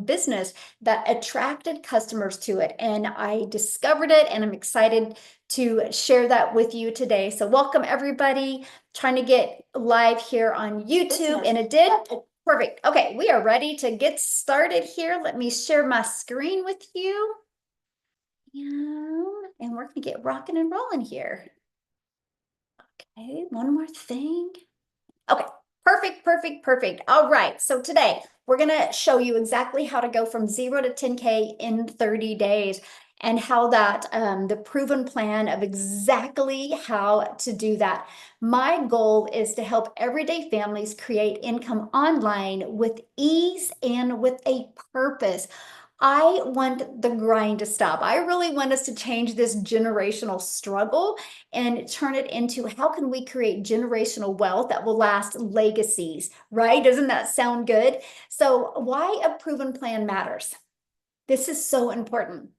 business that attracted customers to it. And I discovered it, and I'm excited to share that with you today. So welcome everybody, trying to get live here on YouTube, and it did. Perfect. Okay, we are ready to get started here. Let me share my screen with you. And we're gonna get rocking and rolling here. Okay, one more thing. Okay, perfect. All right, so today we're gonna show you exactly how to go from 0 to 10K in 30 days, and how that, the proven plan of exactly how to do that. My goal is to help everyday families create income online with ease and with a purpose. I want the grind to stop. I really want us to change this generational struggle and turn it into how can we create generational wealth that will last, legacies, right? Doesn't that sound good? So why a proven plan matters. This is so important,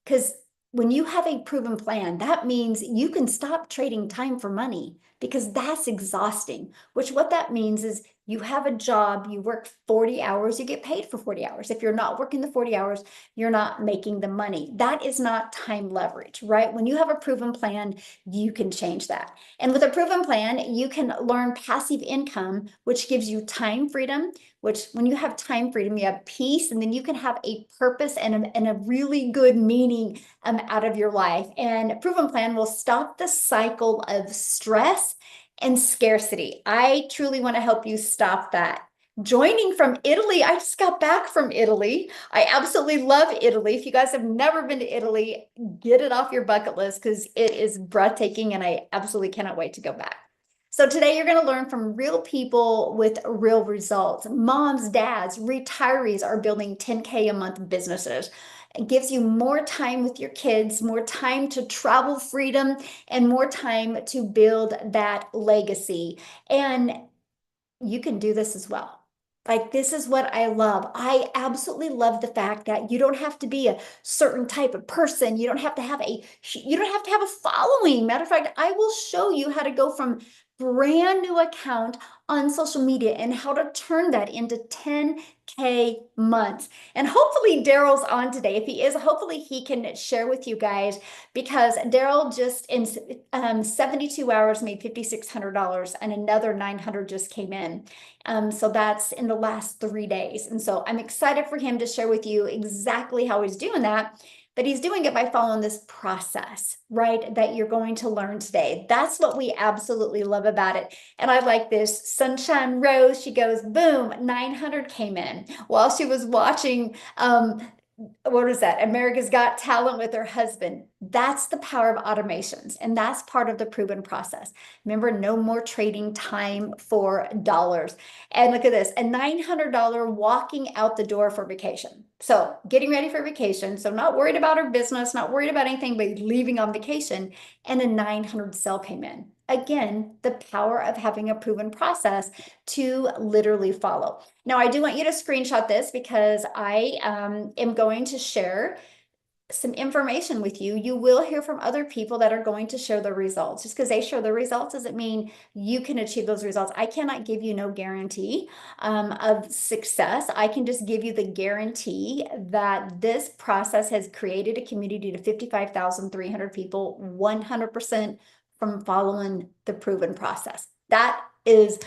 because when you have a proven plan, that means you can stop trading time for money, because that's exhausting. Which what that means is you have a job, you work 40 hours, you get paid for 40 hours. If you're not working the 40 hours, you're not making the money. That is not time leverage, right? When you have a proven plan, you can change that. And with a proven plan, you can learn passive income, which gives you time freedom, which when you have time freedom, you have peace, and then you can have a purpose and a really good meaning out of your life. And proven plan will stop the cycle of stress and scarcity. I truly want to help you stop that. Joining from Italy, I just got back from Italy. I absolutely love Italy. If you guys have never been to Italy, get it off your bucket list, because it is breathtaking, and I absolutely cannot wait to go back. So today you're going to learn from real people with real results. Moms, dads, retirees are building 10K a month businesses. It gives you more time with your kids, more time to travel freedom, and more time to build that legacy. And you can do this as well. Like, this is what I love. I absolutely love the fact that you don't have to be a certain type of person. You don't have to have a following. Matter of fact, I will show you how to go from brand new account on social media and how to turn that into 10K months. And hopefully Daryl's on today. If he is, hopefully he can share with you guys, because Daryl just in 72 hours made $5,600, and another 900 just came in. So that's in the last 3 days. And so I'm excited for him to share with you exactly how he's doing that. But he's doing it by following this process, right, that you're going to learn today. That's what we absolutely love about it. And I like this. Sunshine Rose, she goes, boom, 900 came in while she was watching what is that? America's Got Talent with her husband. That's the power of automations, and that's part of the proven process. Remember, no more trading time for dollars. And look at this, a $900 walking out the door for vacation. So getting ready for vacation. So not worried about her business, not worried about anything, but leaving on vacation, and a 900 sell came in. Again, the power of having a proven process to literally follow. Now, I do want you to screenshot this, because I am going to share some information with you. You will hear from other people that are going to share their results. Just because they share their results doesn't mean you can achieve those results. I cannot give you no guarantee of success. I can just give you the guarantee that this process has created a community to 55,300 people, 100% from following the proven process. That is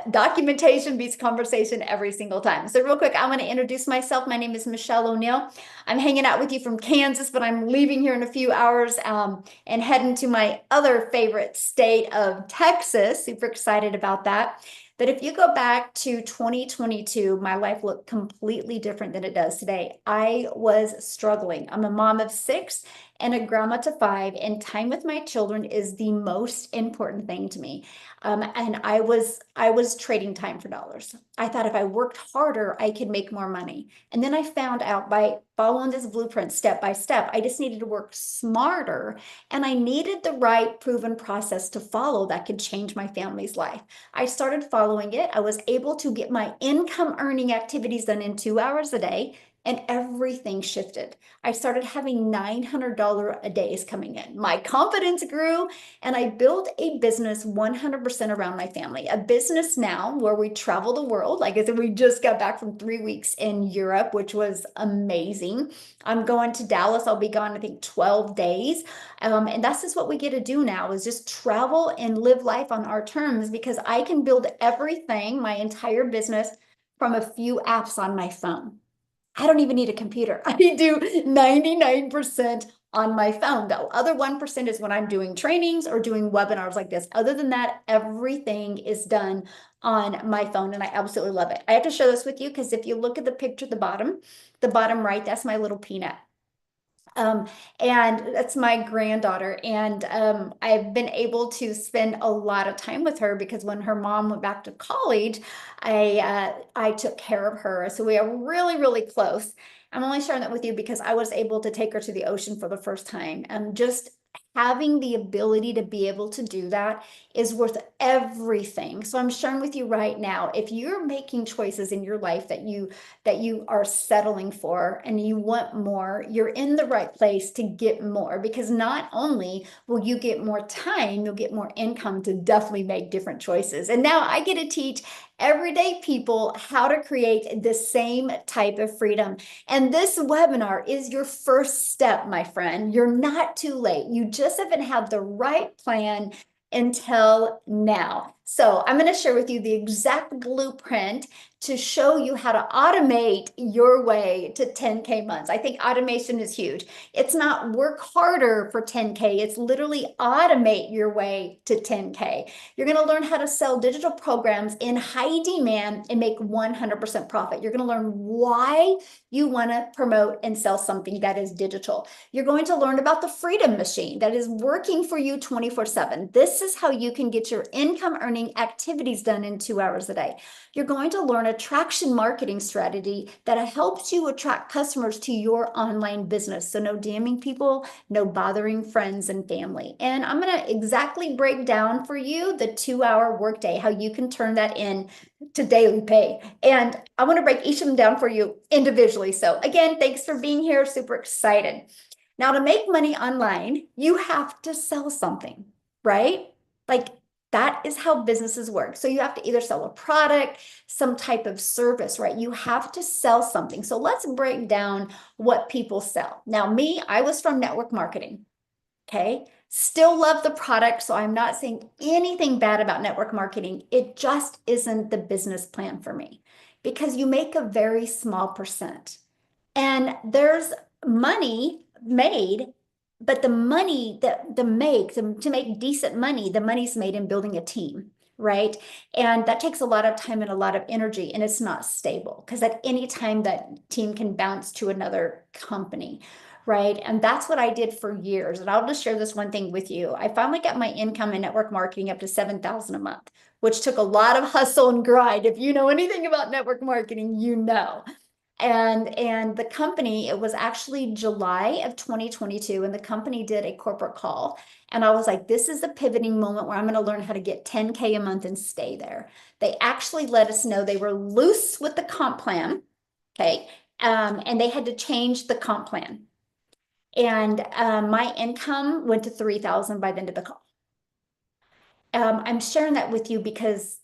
documentation beats conversation every single time. So real quick, I want to introduce myself. My name is Michelle O'Neill. I'm hanging out with you from Kansas, but I'm leaving here in a few hours and heading to my other favorite state of Texas. Super excited about that. But if you go back to 2022, my life looked completely different than it does today. I was struggling. I'm a mom of 6 and a grandma to 5, and time with my children is the most important thing to me. And I was trading time for dollars. I thought if I worked harder, I could make more money. And then I found out, by following this blueprint step by step, I just needed to work smarter, and I needed the right proven process to follow that could change my family's life. I started following it. I was able to get my income earning activities done in 2 hours a day, and everything shifted. I started having $900 a days coming in. My confidence grew, and I built a business 100% around my family. A business now where we travel the world. Like I said, we just got back from 3 weeks in Europe, which was amazing. I'm going to Dallas. I'll be gone, I think, 12 days. And that's just what we get to do now, is just travel and live life on our terms, because I can build everything, my entire business, from a few apps on my phone. I don't even need a computer. I do 99% on my phone. The other 1% is when I'm doing trainings or doing webinars like this. Other than that, everything is done on my phone, and I absolutely love it. I have to show this with you because if you look at the picture at the bottom right, that's my little peanut. Um, and that's my granddaughter. And I've been able to spend a lot of time with her because when her mom went back to college, I took care of her. So we are really, really close. I'm only sharing that with you because I was able to take her to the ocean for the first time. And just having the ability to be able to do that is worth everything. So I'm sharing with you right now, if you're making choices in your life that you are settling for and you want more, you're in the right place to get more, because not only will you get more time, you'll get more income to definitely make different choices. And now I get to teach everyday people how to create the same type of freedom. And this webinar is your first step, my friend. You're not too late. You just haven't had the right plan until now. So I'm going to share with you the exact blueprint to show you how to automate your way to 10K months. I think automation is huge. It's not work harder for 10K. It's literally automate your way to 10K. You're going to learn how to sell digital programs in high demand and make 100% profit. You're going to learn why you want to promote and sell something that is digital. You're going to learn about the Freedom Machine that is working for you 24/7. This is how you can get your income earning activities done in 2 hours a day. You're going to learn attraction marketing strategy that helps you attract customers to your online business. So no DMing people, no bothering friends and family. And I'm going to exactly break down for you the 2-hour workday, how you can turn that in to daily pay. And I want to break each of them down for you individually. So again, thanks for being here. Super excited. Now, to make money online, you have to sell something, right? Like, that is how businesses work. So you have to either sell a product, some type of service, right? You have to sell something. So let's break down what people sell. Now, me, I was from network marketing. Okay. Still love the product. So I'm not saying anything bad about network marketing. It just isn't the business plan for me, because you make a very small percent. And there's money made, but the money that to make decent money, the money's made in building a team, right? And that takes a lot of time and a lot of energy, and it's not stable because at any time that team can bounce to another company, right? And that's what I did for years. And I'll just share this one thing with you. I finally got my income in network marketing up to $7,000 a month, which took a lot of hustle and grind. If you know anything about network marketing, you know. And the company, it was actually July of 2022, and the company did a corporate call. And I was like, this is the pivoting moment where I'm going to learn how to get 10K a month and stay there. They actually let us know they were loose with the comp plan. Okay. And they had to change the comp plan. And my income went to 3,000 by the end of the call. I'm sharing that with you because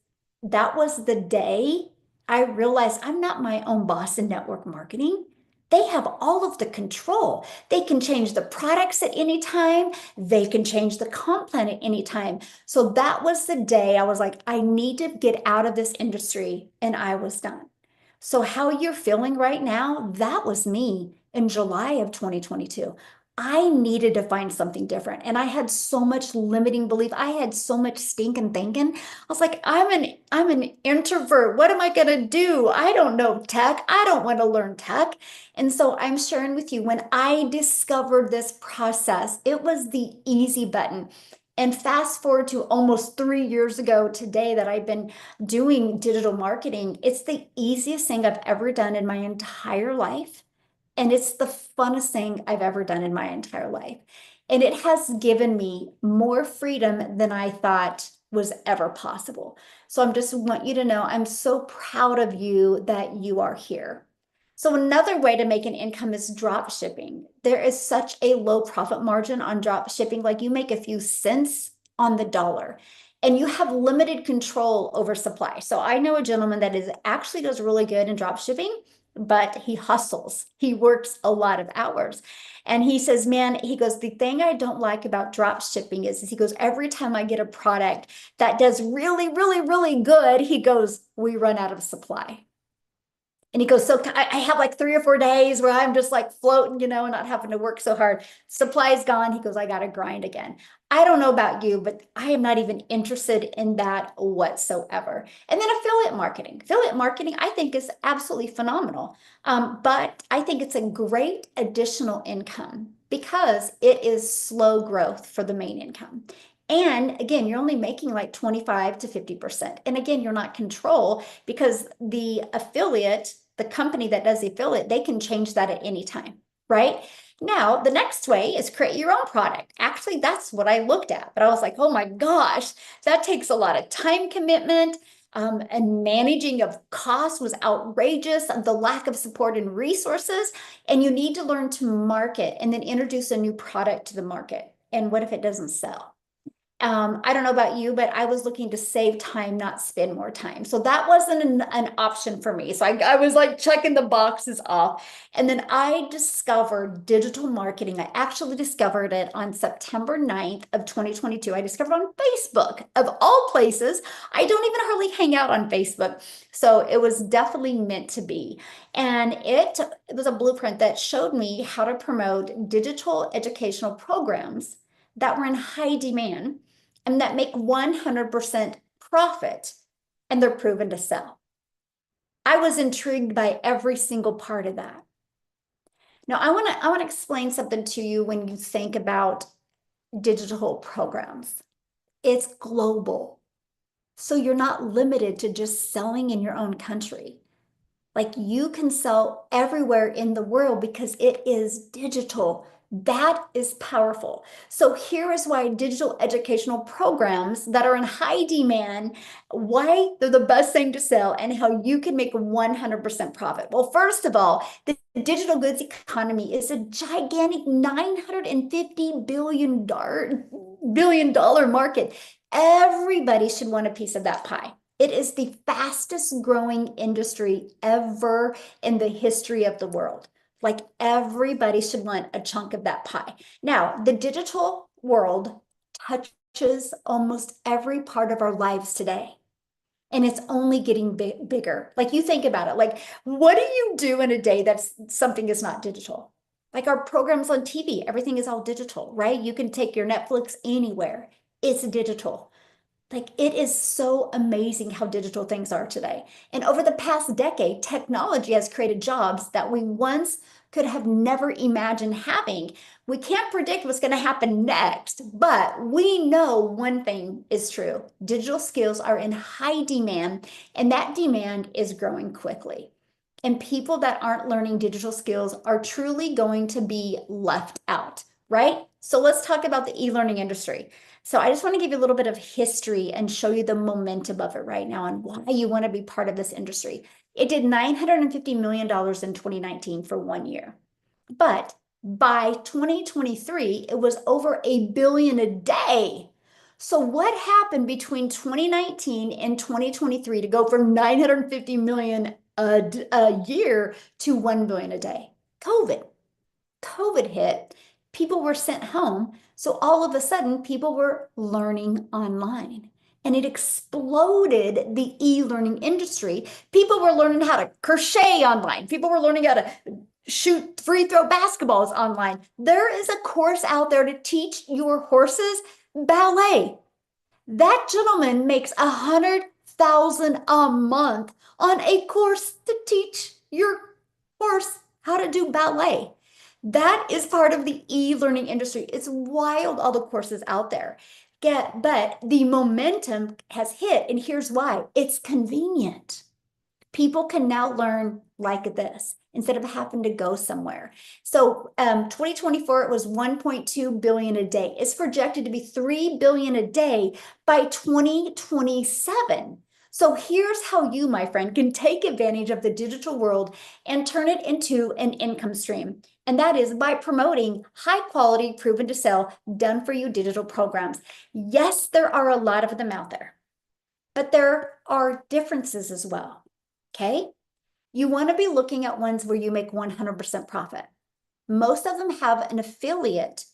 that was the day I realized I'm not my own boss in network marketing. They have all of the control. They can change the products at any time. They can change the comp plan at any time. So that was the day I was like, I need to get out of this industry, and I was done. So how you're feeling right now, that was me in July of 2022. I needed to find something different. And I had so much limiting belief. I had so much stinking thinking. I was like, I'm an introvert. What am I gonna do? I don't know tech. I don't want to learn tech. And so I'm sharing with you, when I discovered this process, it was the easy button. And fast forward to almost 3 years ago today that I've been doing digital marketing, it's the easiest thing I've ever done in my entire life. And it's the funnest thing I've ever done in my entire life. And it has given me more freedom than I thought was ever possible. So I'm just want you to know I'm so proud of you that you are here. So another way to make an income is drop shipping. There is such a low profit margin on drop shipping, like you make a few cents on the dollar and you have limited control over supply. So I know a gentleman that is actually does really good in drop shipping, but he hustles. He works a lot of hours. And he says, man, he goes, the thing I don't like about drop shipping is he goes, every time I get a product that does really, really, really good, he goes, we run out of supply. And he goes, so I have like 3 or 4 days where I'm just like floating, and not having to work so hard. Supply is gone. He goes, I got to grind again. I don't know about you, but I am not even interested in that whatsoever. And then affiliate marketing. Affiliate marketing, I think, is absolutely phenomenal. But I think it's a great additional income because it is slow growth for the main income. And again, you're only making like 25 to 50%. And again, you're not control because the affiliate, the company that does the affiliate, they can change that at any time, right? Now, the next way is create your own product. Actually, that's what I looked at, but I was like, oh my gosh, that takes a lot of time commitment. And managing of costs was outrageous, the lack of support and resources. And you need to learn to market and then introduce a new product to the market. And what if it doesn't sell? I don't know about you, but I was looking to save time, not spend more time. So that wasn't an option for me. So I was like checking the boxes off. And then I discovered digital marketing. I actually discovered it on September 9th of 2022. I discovered on Facebook, of all places. I don't even hardly hang out on Facebook. So it was definitely meant to be. And it was a blueprint that showed me how to promote digital educational programs that were in high demand and that make 100% profit, and they're proven to sell. I was intrigued by every single part of that. Now, I want to explain something to you when you think about digital programs. It's global. So you're not limited to just selling in your own country. Like you can sell everywhere in the world because it is digital. That is powerful. So here is why digital educational programs that are in high demand, why they're the best thing to sell and how you can make 100% profit. Well, first of all, the digital goods economy is a gigantic $950 billion market. Everybody should want a piece of that pie. It is the fastest growing industry ever in the history of the world. Like everybody should want a chunk of that pie. Now, the digital world touches almost every part of our lives today. And it's only getting bigger. Like you think about it, like what do you do in a day that's something is not digital? Like our programs on TV, everything is all digital, right? You can take your Netflix anywhere. It's digital. Like it is so amazing how digital things are today. And over the past decade, technology has created jobs that we once could have never imagined having. We can't predict what's going to happen next, but we know one thing is true. Digital skills are in high demand, and that demand is growing quickly. And people that aren't learning digital skills are truly going to be left out, right? So let's talk about the e-learning industry. So I just want to give you a little bit of history and show you the momentum of it right now and why you want to be part of this industry. It did $950 million in 2019 for 1 year. But by 2023, it was over $1 billion a day. So what happened between 2019 and 2023 to go from 950 million a year to 1 billion a day? COVID hit, people were sent home. So all of a sudden, people were learning online. And it exploded the e-learning industry. People were learning how to crochet online. People were learning how to shoot free throw basketballs online. There is a course out there to teach your horses ballet. That gentleman makes $100,000 a month on a course to teach your horse how to do ballet. That is part of the e-learning industry. It's wild, all the courses out there. But the momentum has hit, and here's why. It's convenient. People can now learn like this instead of having to go somewhere. So 2024, it was 1.2 billion a day. It's projected to be 3 billion a day by 2027. So here's how you, my friend, can take advantage of the digital world and turn it into an income stream. And that is by promoting high quality, proven to sell, done for you digital programs. Yes, there are a lot of them out there, but there are differences as well. Okay. You want to be looking at ones where you make 100% profit. Most of them have an affiliate,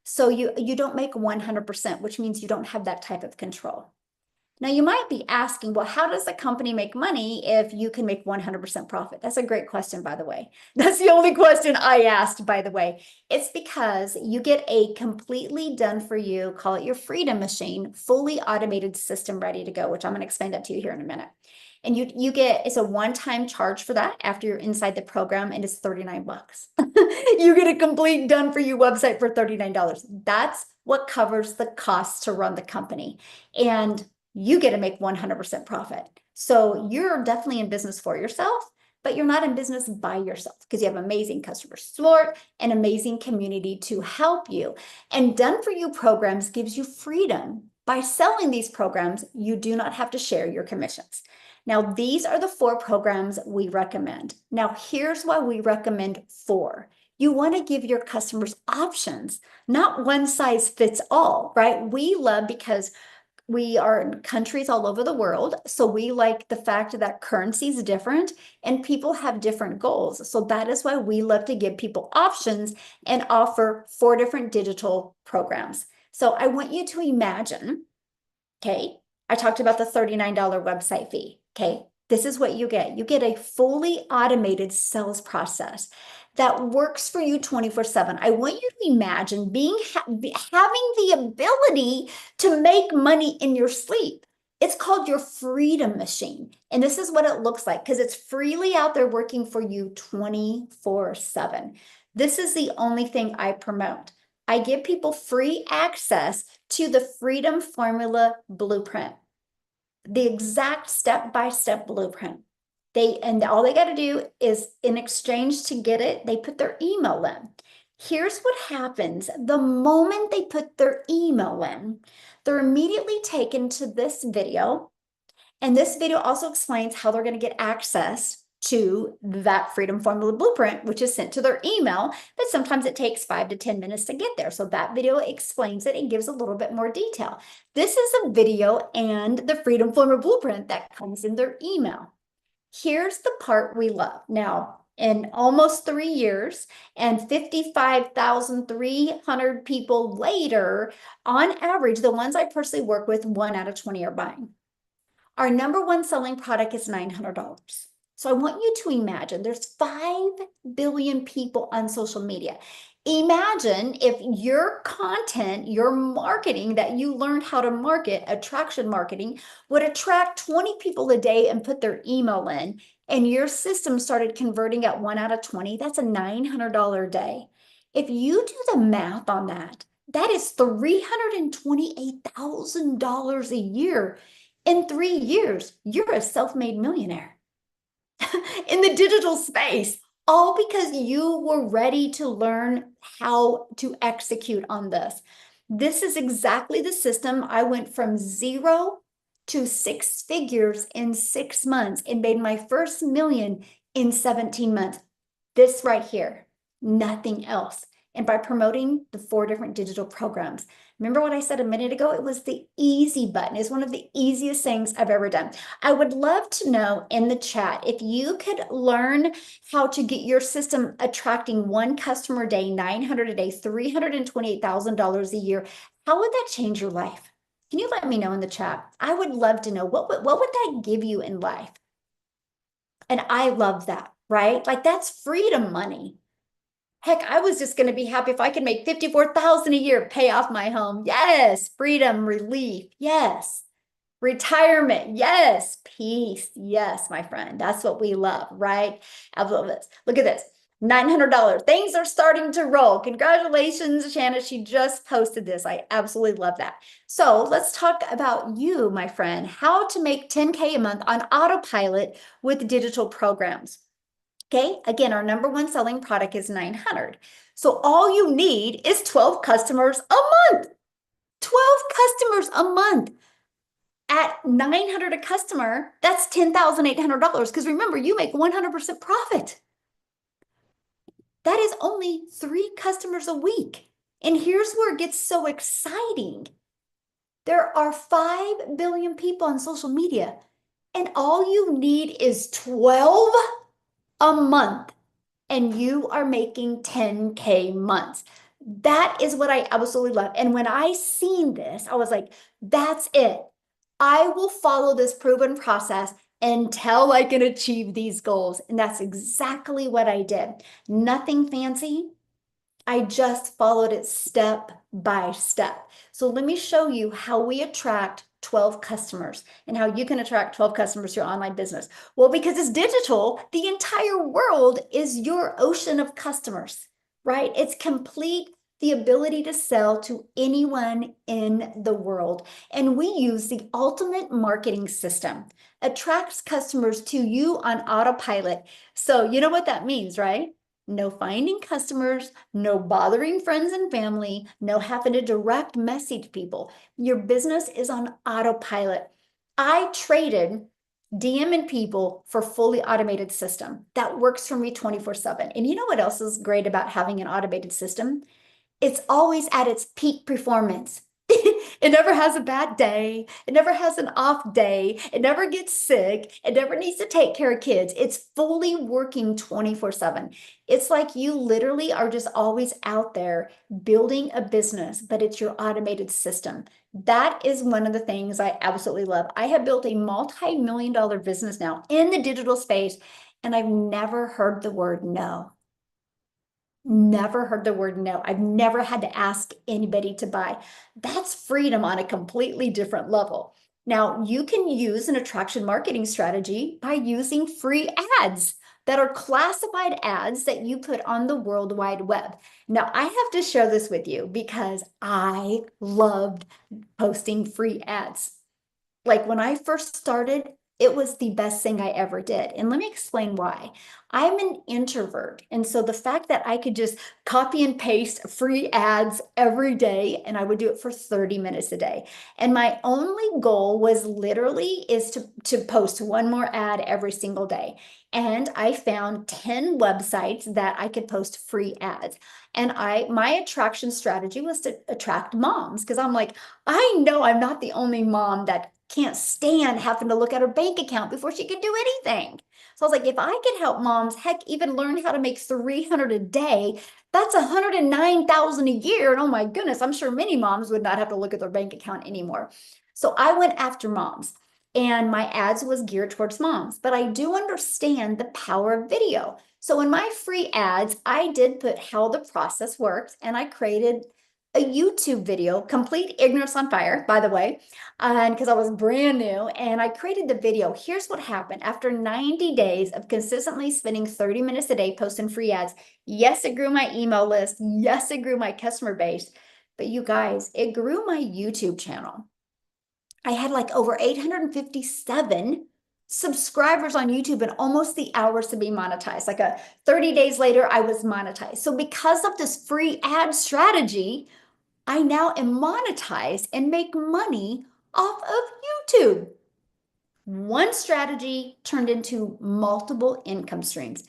so you don't make 100%, which means you don't have that type of control. Now, you might be asking, well, how does a company make money if you can make 100% profit? That's a great question, by the way. That's the only question I asked, by the way. It's because you get a completely done for you, call it your Freedom Machine, fully automated system ready to go, which I'm going to explain that to you here in a minute. And you get, it's a one-time charge for that after you're inside the program, and it's 39 bucks. You get a complete done for you website for $39. That's what covers the costs to run the company. And you get to make 100% profit. So you're definitely in business for yourself, but you're not in business by yourself because you have amazing customer support and amazing community to help you. And done for you programs gives you freedom. By selling these programs, you do not have to share your commissions. Now, these are the 4 programs we recommend. Now, here's why we recommend 4. You want to give your customers options, not one size fits all, right? We love, because we are in countries all over the world, so we like the fact that currency is different and people have different goals. So that is why we love to give people options and offer 4 different digital programs. So I want you to imagine, okay, I talked about the $39 website fee. Okay, this is what you get. You get a fully automated sales process that works for you 24/7. I want you to imagine having the ability to make money in your sleep. It's called your Freedom Machine. And this is what it looks like, because it's freely out there working for you 24/7. This is the only thing I promote. I give people free access to the Freedom Formula Blueprint, the exact step-by-step blueprint. And all they got to do is, in exchange to get it, they put their email in. Here's what happens the moment they put their email in. They're immediately taken to this video. And this video also explains how they're going to get access to that Freedom Formula Blueprint, which is sent to their email, but sometimes it takes 5 to 10 minutes to get there. So that video explains it and gives a little bit more detail. This is a video and the Freedom Formula Blueprint that comes in their email. Here's the part we love. Now, in almost 3 years and 55,300 people later, on average, the ones I personally work with, 1 out of 20 are buying. Our number 1 selling product is $900. So I want you to imagine there's 5 billion people on social media. Imagine if your content, your marketing that you learned how to market, attraction marketing, would attract 20 people a day and put their email in, and your system started converting at 1 out of 20. That's a $900 a day. If you do the math on that, that is $328,000 a year. In 3 years, you're a self-made millionaire in the digital space, all because you were ready to learn how to execute on this. This is exactly the system. I went from 0 to 6 figures in 6 months and made my first million in 17 months. This right here, nothing else. And by promoting the 4 different digital programs. Remember what I said a minute ago? It was the easy button. It's one of the easiest things I've ever done. I would love to know in the chat if you could learn how to get your system attracting 1 customer a day, 900 a day, $328,000 a year. How would that change your life? Can you let me know in the chat? I would love to know what would that give you in life? And I love that, right? Like, that's freedom money. Heck, I was just going to be happy if I could make $54,000 a year, pay off my home. Yes. Freedom, relief. Yes. Retirement. Yes. Peace. Yes, my friend. That's what we love, right? I love this. Look at this. $900. Things are starting to roll. Congratulations, Shanna. She just posted this. I absolutely love that. So let's talk about you, my friend, how to make 10K a month on autopilot with digital programs. Okay, again, our number 1 selling product is 900. So all you need is 12 customers a month. 12 customers a month. At 900 a customer, that's $10,800. Because remember, you make 100% profit. That is only 3 customers a week. And here's where it gets so exciting. There are 5 billion people on social media, and all you need is 12 a month, and you are making 10K months. That is what I absolutely love. And when I seen this, I was like, that's it. I will follow this proven process until I can achieve these goals. And that's exactly what I did. Nothing fancy. I just followed it step by step. So let me show you how we attract 12 customers and how you can attract 12 customers to your online business. Well, because it's digital, the entire world is your ocean of customers, right? It's complete the ability to sell to anyone in the world. And we use the ultimate marketing system, attracts customers to you on autopilot. So you know what that means, right? No finding customers, no bothering friends and family, no having to direct message people. Your business is on autopilot. I traded DMing people for fully automated system that works for me 24/7. And you know what else is great about having an automated system? It's always at its peak performance. It never has a bad day. It never has an off day. It never gets sick. It never needs to take care of kids. It's fully working 24/7. It's like you literally are just always out there building a business, but it's your automated system. That is one of the things I absolutely love. I have built a multi-million-dollar business now in the digital space, and I've never heard the word no. Never heard the word no. I've never had to ask anybody to buy. That's freedom on a completely different level. Now, you can use an attraction marketing strategy by using free ads that are classified ads that you put on the World Wide Web. Now, I have to share this with you because I loved posting free ads. Like when I first started, it was the best thing I ever did. And let me explain why. I'm an introvert. And so the fact that I could just copy and paste free ads every day, and I would do it for 30 minutes a day. And my only goal was literally is to post one more ad every single day. And I found 10 websites that I could post free ads. And my attraction strategy was to attract moms because I'm like, I know I'm not the only mom that can't stand having to look at her bank account before she can do anything. So I was like, if I could help moms, heck, even learn how to make 300 a day, that's 109,000 a year. And oh my goodness, I'm sure many moms would not have to look at their bank account anymore. So I went after moms, and my ads was geared towards moms, but I do understand the power of video. So in my free ads, I did put how the process works, and I created a YouTube video, complete ignorance on fire, by the way, and because I was brand new, and I created the video. Here's what happened. After 90 days of consistently spending 30 minutes a day posting free ads, yes, it grew my email list. Yes, it grew my customer base. But you guys, it grew my YouTube channel. I had like over 857 subscribers on YouTube and almost the hours to be monetized. Like 30 days later, I was monetized. So because of this free ad strategy, I now am monetized and make money off of YouTube. One strategy turned into multiple income streams.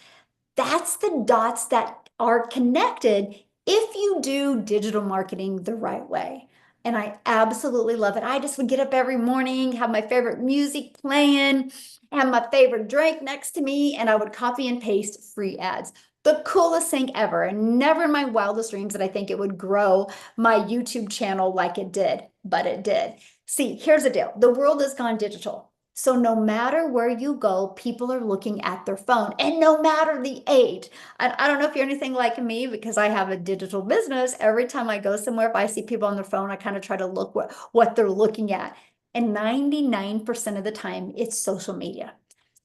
That's the dots that are connected if you do digital marketing the right way. And I absolutely love it. I just would get up every morning, have my favorite music playing, have my favorite drink next to me, and I would copy and paste free ads. The coolest thing ever. And never in my wildest dreams did I think it would grow my YouTube channel like it did, but it did. See, here's the deal. The world has gone digital. So no matter where you go, people are looking at their phone, and no matter the age. I don't know if you're anything like me because I have a digital business. Every time I go somewhere, if I see people on their phone, I kind of try to look what they're looking at. And 99% of the time, it's social media.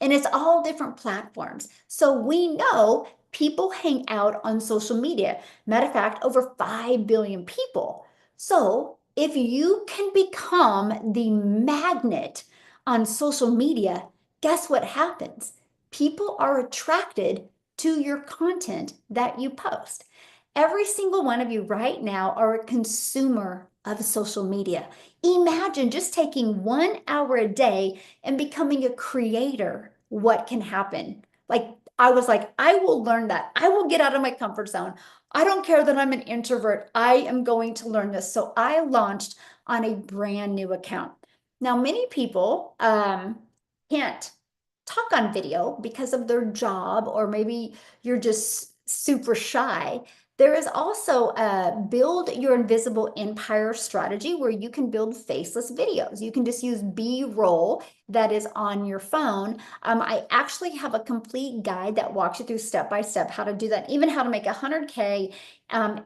And it's all different platforms. So we know people hang out on social media. Matter of fact, over 5 billion people. So if you can become the magnet on social media, guess what happens? People are attracted to your content that you post. Every single one of you right now are a consumer of social media. Imagine just taking 1 hour a day and becoming a creator. What can happen? Like, I was like, I will learn that. I will get out of my comfort zone. I don't care that I'm an introvert. I am going to learn this. So I launched on a brand new account. Now, many people can't talk on video because of their job, or maybe you're just super shy. There is also a build your invisible empire strategy where you can build faceless videos. You can just use B-roll that is on your phone. I actually have a complete guide that walks you through step by step how to do that, even how to make 100K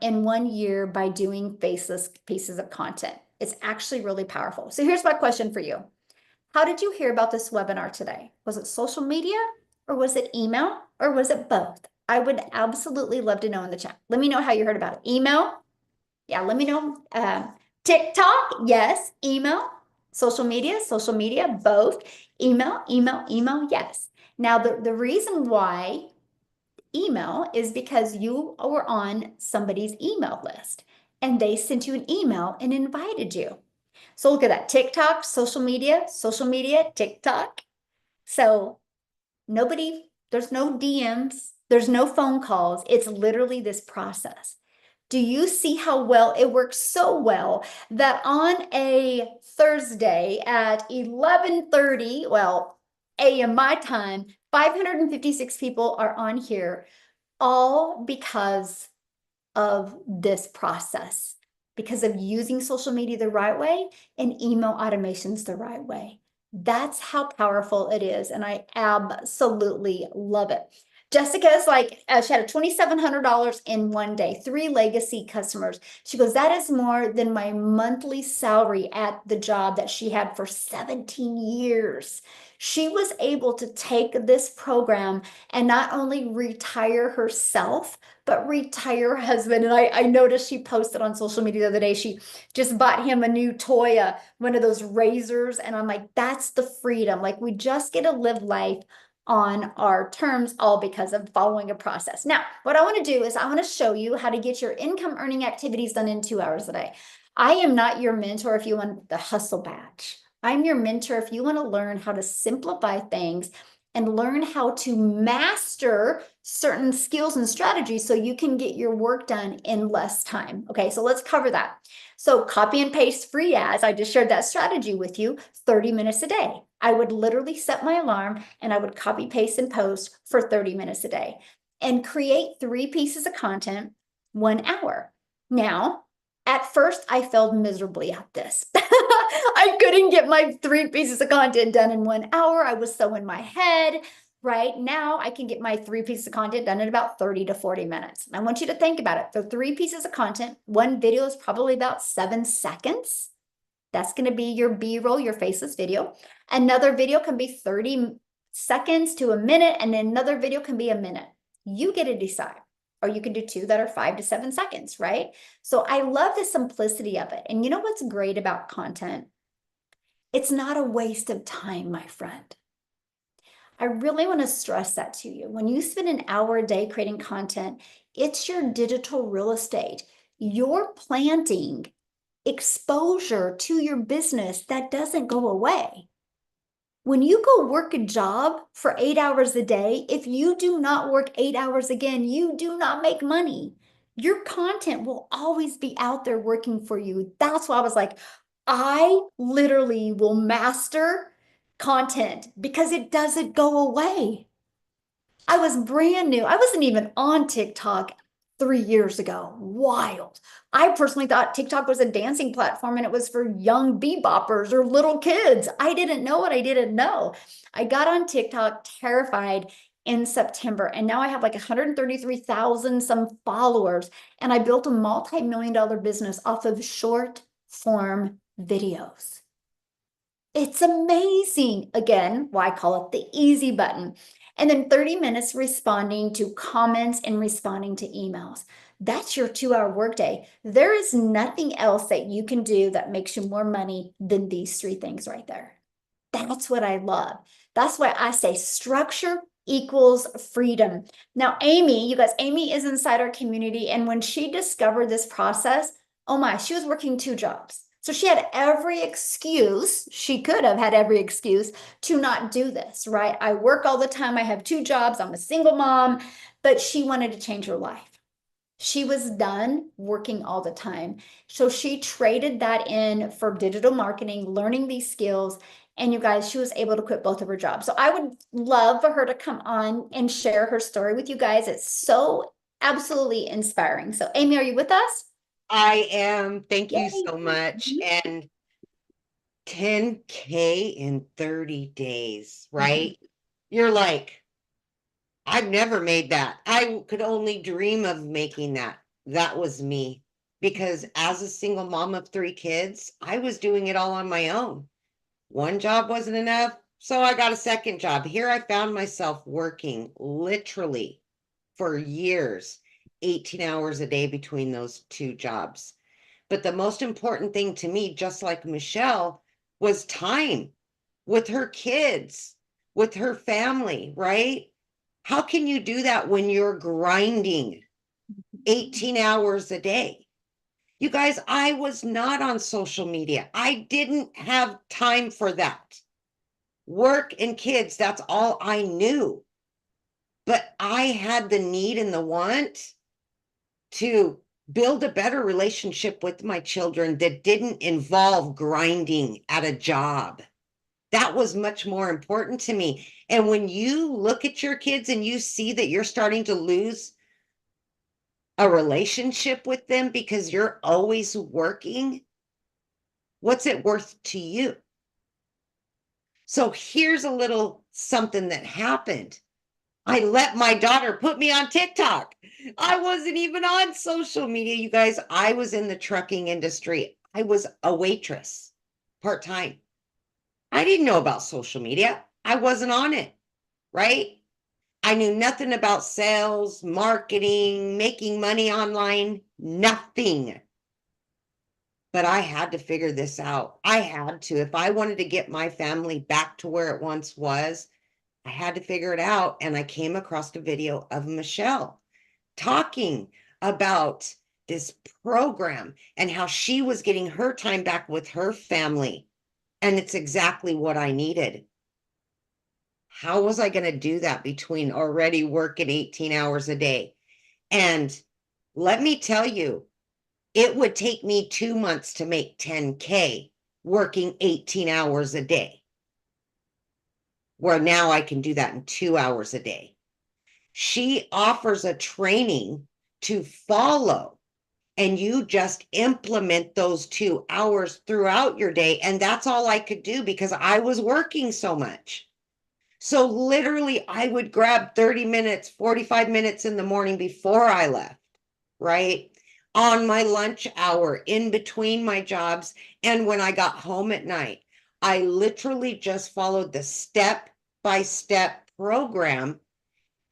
in 1 year by doing faceless pieces of content. It's actually really powerful. So here's my question for you. How did you hear about this webinar today? Was it social media, or was it email, or was it both? I would absolutely love to know in the chat. Let me know how you heard about it. Email? Yeah, let me know. TikTok? Yes. Email? Social media, both. Email, yes. Now, the reason why email is because you were on somebody's email list and they sent you an email and invited you. So look at that. TikTok, social media, TikTok. So there's no DMs, there's no phone calls. It's literally this process. Do you see how well it works? So well that on a Thursday at 11:30, well, a.m. my time, 556 people are on here, all because of this process, because of using social media the right way and email automations the right way. That's how powerful it is, and I absolutely love it. Jessica's like, she had $2,700 in 1 day, 3 legacy customers. She goes, that is more than my monthly salary at the job that she had for 17 years. She was able to take this program and not only retire herself, but retire her husband. And I noticed she posted on social media the other day, she just bought him a new toy, one of those razors. And I'm like, that's the freedom. Like, we just get to live life on our terms, all because of following a process. Now, what I want to do is I want to show you how to get your income earning activities done in 2 hours a day. I am not your mentor if you want the hustle batch. I'm your mentor if you want to learn how to simplify things and learn how to master certain skills and strategies so you can get your work done in less time. Okay, so let's cover that. So copy and paste free as, I just shared that strategy with you, 30 minutes a day. I would literally set my alarm and I would copy, paste, and post for 30 minutes a day and create 3 pieces of content, 1 hour. Now, at first, I failed miserably at this. I couldn't get my 3 pieces of content done in 1 hour. I was so in my head. Right now, I can get my 3 pieces of content done in about 30 to 40 minutes. And I want you to think about it. The 3 pieces of content, one video is probably about 7 seconds. That's going to be your B-roll, your faceless video. Another video can be 30 seconds to a minute, and another video can be a minute. You get to decide. Or you can do 2 that are 5 to 7 seconds, right? So I love the simplicity of it. And you know what's great about content? It's not a waste of time, my friend. I really want to stress that to you. When you spend an hour a day creating content, it's your digital real estate. You're planting exposure to your business that doesn't go away. When you go work a job for 8 hours a day, if you do not work 8 hours again, you do not make money. Your content will always be out there working for you. That's why I was like, I literally will master content because it doesn't go away. I was brand new. I wasn't even on TikTok 3 years ago. Wild. I personally thought TikTok was a dancing platform and it was for young beboppers or little kids. I didn't know what I didn't know. I got on TikTok terrified in September, and now I have like 133,000 some followers, and I built a multi-million-dollar business off of short form videos. It's amazing. Again, why I call it the easy button. And then 30 minutes responding to comments and responding to emails. That's your 2-hour workday. There is nothing else that you can do that makes you more money than these 3 things right there. That's what I love. That's why I say structure equals freedom. Now, Amy, you guys, Amy is inside our community. And when she discovered this process, oh my, she was working 2 jobs. So she had every excuse, she could have had every excuse to not do this, right? I work all the time. I have 2 jobs. I'm a single mom, but she wanted to change her life. She was done working all the time. So she traded that in for digital marketing, learning these skills. And you guys, she was able to quit both of her jobs. So I would love for her to come on and share her story with you guys. It's so absolutely inspiring. So, Amy, are you with us? I am. Thank you Yay. so much. And 10K in 30 days, right? You're like, I've never made that. I could only dream of making that. That was me. Because as a single mom of 3 kids, I was doing it all on my own. One job wasn't enough, so I got a second job. Here I found myself working literally for years, 18 hours a day between those 2 jobs. But the most important thing to me, just like Michelle, was time with her kids, with her family, right? How can you do that when you're grinding 18 hours a day? You guys, I was not on social media. I didn't have time for that. Work and kids, that's all I knew. But I had the need and the want to build a better relationship with my children that didn't involve grinding at a job. That was much more important to me. And when you look at your kids and you see that you're starting to lose a relationship with them because you're always working, what's it worth to you? So here's a little something that happened. I let my daughter put me on TikTok. I wasn't even on social media, you guys. I was in the trucking industry. I was a waitress part time. I didn't know about social media. I wasn't on it, right? I knew nothing about sales, marketing, making money online, nothing. But I had to figure this out. I had to. If I wanted to get my family back to where it once was, I had to figure it out. And I came across a video of Michelle talking about this program and how she was getting her time back with her family. And it's exactly what I needed. How was I going to do that between already working 18 hours a day? And let me tell you, it would take me 2 months to make 10K working 18 hours a day, where now I can do that in 2 hours a day. She offers a training to follow, and you just implement those 2 hours throughout your day. And that's all I could do because I was working so much. So literally, I would grab 30 minutes, 45 minutes in the morning before I left, right? On my lunch hour, in between my jobs, and when I got home at night. I literally just followed the step-by-step program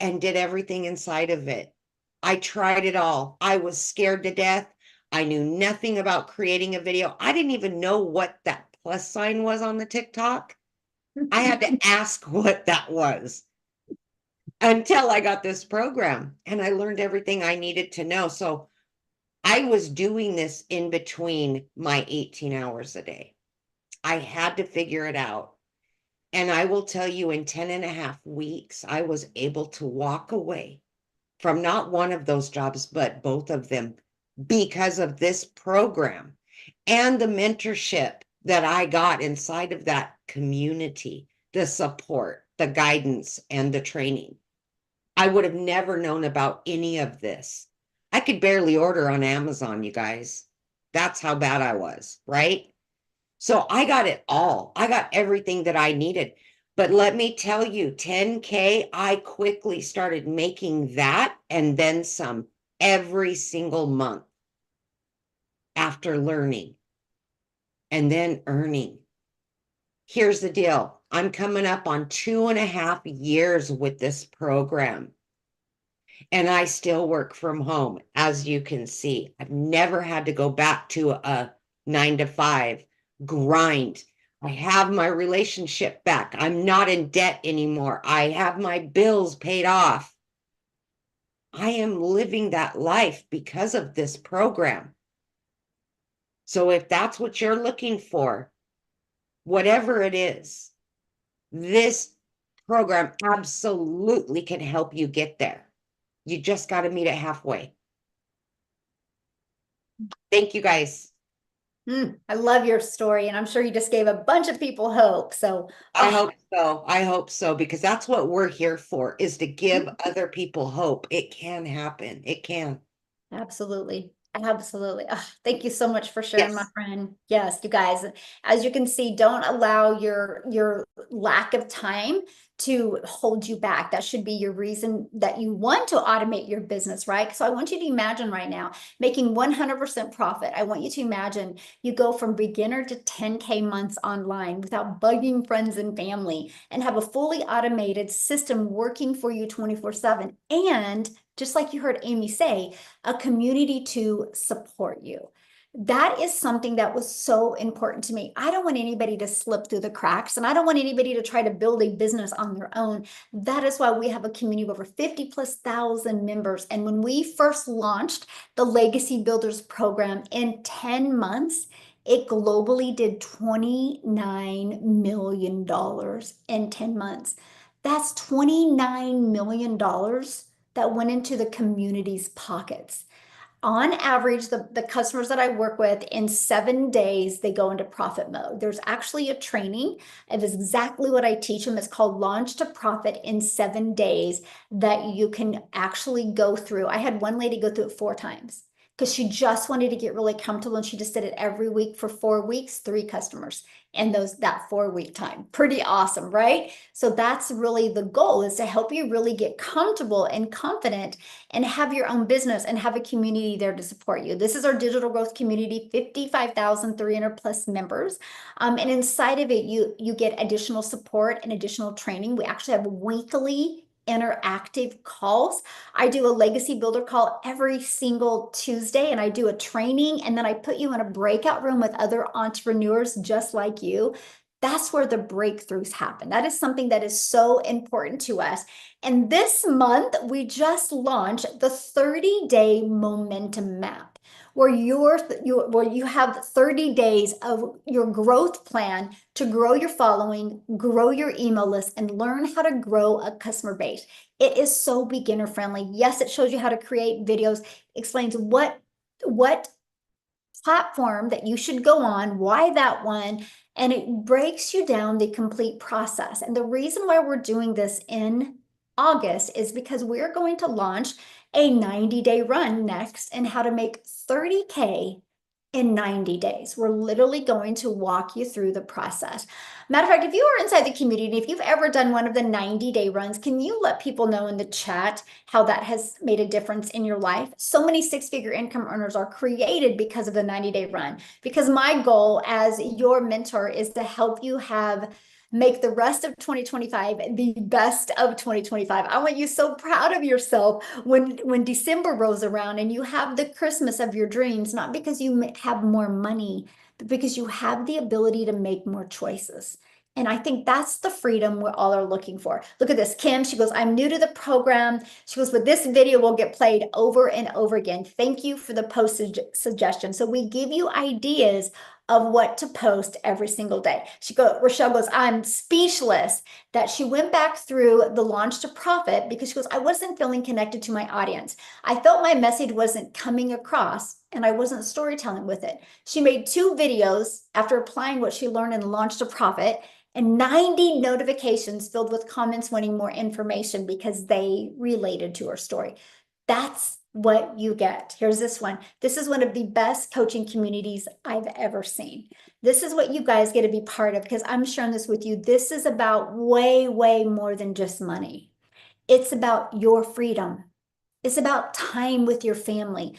and did everything inside of it. I tried it all. I was scared to death. I knew nothing about creating a video. I didn't even know what that plus sign was on the TikTok. I had to ask what that was until I got this program and I learned everything I needed to know. So I was doing this in between my 18 hours a day. I had to figure it out. And I will tell you, in 10 and a half weeks, I was able to walk away from not one of those jobs, but both of them because of this program and the mentorship that I got inside of that community, the support, the guidance, and the training. I would have never known about any of this. I could barely order on Amazon, you guys. That's how bad I was, right? So I got it all. I got everything that I needed. But let me tell you, 10K, I quickly started making that and then some every single month after learning and then earning. Here's the deal. I'm coming up on 2.5 years with this program. And I still work from home, as you can see. I've never had to go back to a 9 to 5 grind. I have my relationship back. I'm not in debt anymore. I have my bills paid off. I am living that life because of this program. So if that's what you're looking for, whatever it is, this program absolutely can help you get there. You just got to meet it halfway. Thank you guys. I love your story, and I'm sure you just gave a bunch of people hope. So, I hope so. I hope so, because that's what we're here for, is to give other people hope. It can happen. It can. absolutely. Absolutely. Thank you so much for sharing, my Yes. friend. Yes, you guys, as you can see, don't allow your lack of time to hold you back. That should be your reason that you want to automate your business, right? So I want you to imagine right now making 100% profit. I want you to imagine you go from beginner to 10K months online without bugging friends and family, and have a fully automated system working for you 24/7. And just like you heard Amy say, a community to support you. That is something that was so important to me. I don't want anybody to slip through the cracks, and I don't want anybody to try to build a business on their own. That is why we have a community of over 50 plus thousand members. And when we first launched the Legacy Builders program in 10 months, it globally did $29 million in 10 months. That's $29 million that went into the community's pockets. On average, the customers that I work with, in 7 days, they go into profit mode. There's actually a training of exactly what I teach them. It's called Launch to Profit in 7 days, that you can actually go through. I had one lady go through it 4 times because she just wanted to get really comfortable, and she just did it every week for 4 weeks, 3 customers in that 4 week time. Pretty awesome, right? So that's really the goal, is to help you really get comfortable and confident and have your own business and have a community there to support you. This is our digital growth community, 55,300 plus members. And inside of it, you get additional support and additional training. We actually have weekly interactive calls. I do a legacy builder call every single Tuesday, and I do a training, and then I put you in a breakout room with other entrepreneurs just like you. That's where the breakthroughs happen. That is something that is so important to us. And this month, we just launched the 30-day momentum map, where you have 30 days of your growth plan to grow your following, grow your email list, and learn how to grow a customer base. It is so beginner friendly. Yes, it shows you how to create videos, explains what platform that you should go on, why that one, and it breaks you down the complete process. And the reason why we're doing this in August is because we're going to launch a 90-day run next, and how to make 30K in 90 days. We're literally going to walk you through the process. Matter of fact, if you are inside the community, if you've ever done one of the 90-day runs, can you let people know in the chat how that has made a difference in your life? So many six-figure income earners are created because of the 90-day run. Because my goal as your mentor is to help you make the rest of 2025 the best of 2025. I want you so proud of yourself when December rolls around and you have the Christmas of your dreams, not because you have more money, but because you have the ability to make more choices. And I think that's the freedom we all are looking for. Look at this. Kim, she goes, I'm new to the program. She goes, but this video will get played over and over again. Thank you for the post suggestion. So we give you ideas of what to post every single day. Rochelle goes, I'm speechless that she went back through the Launch to Profit, because she goes, I wasn't feeling connected to my audience. I felt my message wasn't coming across, and I wasn't storytelling with it. She made 2 videos after applying what she learned in Launch to Profit, and 90 notifications filled with comments wanting more information because they related to her story. That's what you get. Here's this one. This is one of the best coaching communities I've ever seen. This is what you guys get to be part of, because I'm sharing this with you. This is about way, way more than just money. It's about your freedom. It's about time with your family,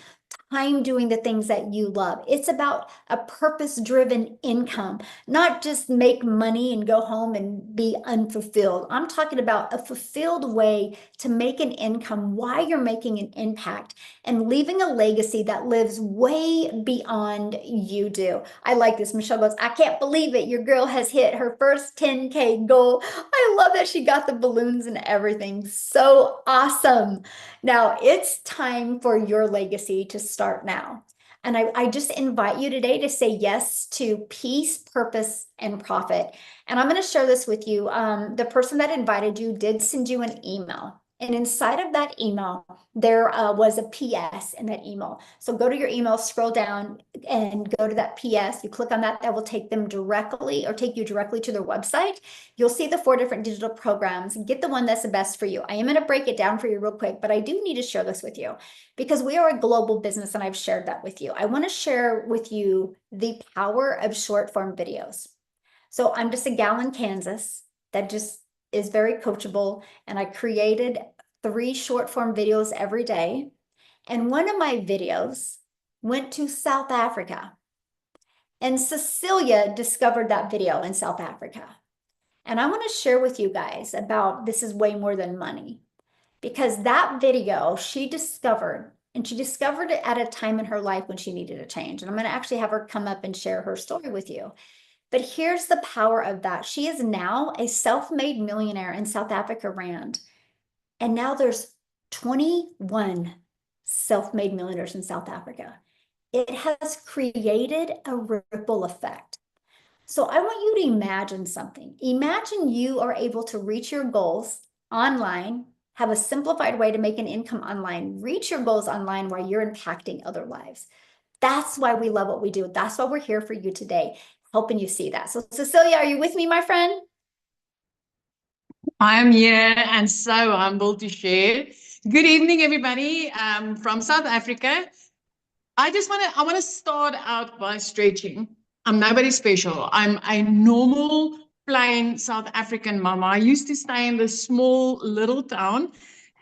time doing the things that you love. It's about a purpose-driven income, not just make money and go home and be unfulfilled. I'm talking about a fulfilled way to make an income while you're making an impact and leaving a legacy that lives way beyond you do. I like this. Michelle goes, I can't believe it. Your girl has hit her first 10K goal. I love that she got the balloons and everything. So awesome. Now it's time for your legacy to start now. And I just invite you today to say yes to peace, purpose, and profit. And I'm going to share this with you. The person that invited you did send you an email. And inside of that email, there was a PS in that email. So go to your email, scroll down and go to that PS. You click on that, that will take them directly or take you directly to their website. You'll see the 4 different digital programs. Get the one that's the best for you. I am going to break it down for you real quick, but I do need to share this with you because we are a global business and I've shared that with you. I want to share with you the power of short form videos. So I'm just a gal in Kansas that just is very coachable, and I created 3 short form videos every day. And one of my videos went to South Africa. And Cecilia discovered that video in South Africa. And I want to share with you guys about this is way more than money. Because that video she discovered, and she discovered it at a time in her life when she needed a change. And I'm going to actually have her come up and share her story with you. But here's the power of that. She is now a self-made millionaire in South Africa Rand. And now there's 21 self-made millionaires in South Africa. It has created a ripple effect. So I want you to imagine something. Imagine you are able to reach your goals online, have a simplified way to make an income online, reach your goals online while you're impacting other lives. That's why we love what we do. That's why we're here for you today, helping you see that. So Cecilia, are you with me, my friend? I am here and so humbled to share. Good evening, everybody from South Africa. I want to start out by stretching. I'm nobody special. I'm a normal, plain South African mama. I used to stay in this small little town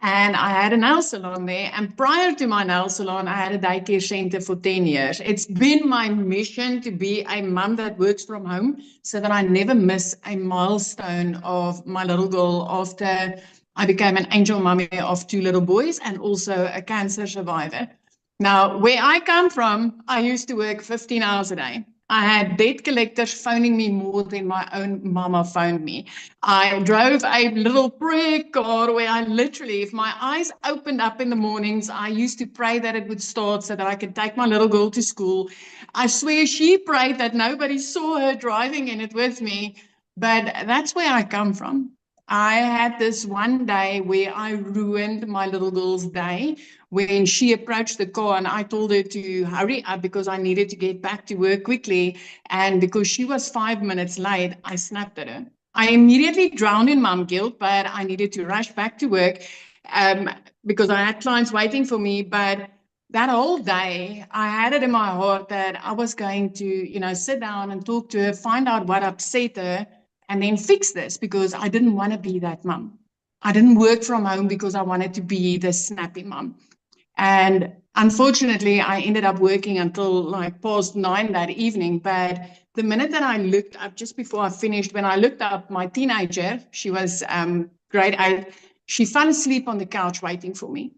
and I had a nail salon there. And prior to my nail salon, I had a daycare center for 10 years. It's been my mission to be a mom that works from home so that I never miss a milestone of my little girl after I became an angel mommy of 2 little boys and also a cancer survivor. Now, where I come from, I used to work 15 hours a day. I had debt collectors phoning me more than my own mama phoned me. I drove a little prayer car where I literally, if my eyes opened up in the mornings, I used to pray that it would start so that I could take my little girl to school. I swear she prayed that nobody saw her driving in it with me, but that's where I come from. I had this one day where I ruined my little girl's day when she approached the car and I told her to hurry up because I needed to get back to work quickly. And because she was 5 minutes late, I snapped at her. I immediately drowned in mom guilt, but I needed to rush back to work because I had clients waiting for me. But that whole day, I had it in my heart that I was going to, sit down and talk to her, find out what upset her, and then fix this because I didn't want to be that mom. I didn't work from home because I wanted to be the snappy mom. And unfortunately, I ended up working until like past 9 that evening. But the minute that I looked up, just before I finished, when I looked up my teenager, she was grade 8, she fell asleep on the couch waiting for me.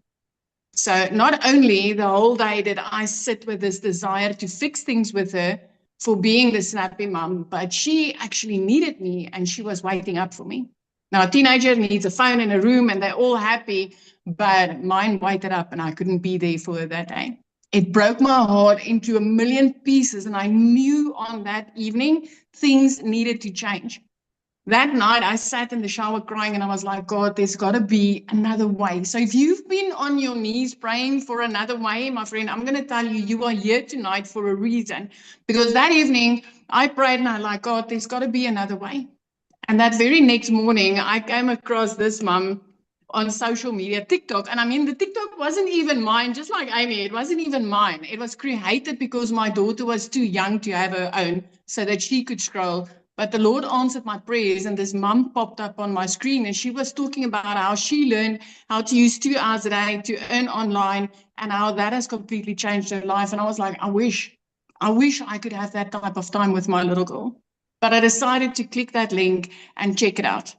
So not only the whole day did I sit with this desire to fix things with her for being the snappy mom, but she actually needed me and she was waiting up for me. Now, a teenager needs a phone in a room and they're all happy, but mine waited up and I couldn't be there for her that day. It broke my heart into a million pieces, and I knew on that evening things needed to change. That night, I sat in the shower crying and I was like, God, there's got to be another way. So if you've been on your knees praying for another way, my friend, I'm going to tell you, you are here tonight for a reason. Because that evening, I prayed and I like, God, there's got to be another way. And that very next morning, I came across this mom on social media, TikTok. And I mean, the TikTok wasn't even mine, just like Amy, it wasn't even mine. It was created because my daughter was too young to have her own so that she could scroll. But the Lord answered my prayers, and this mum popped up on my screen, and she was talking about how she learned how to use 2 hours a day to earn online, and how that has completely changed her life. And I was like, I wish I could have that type of time with my little girl. But I decided to click that link and check it out.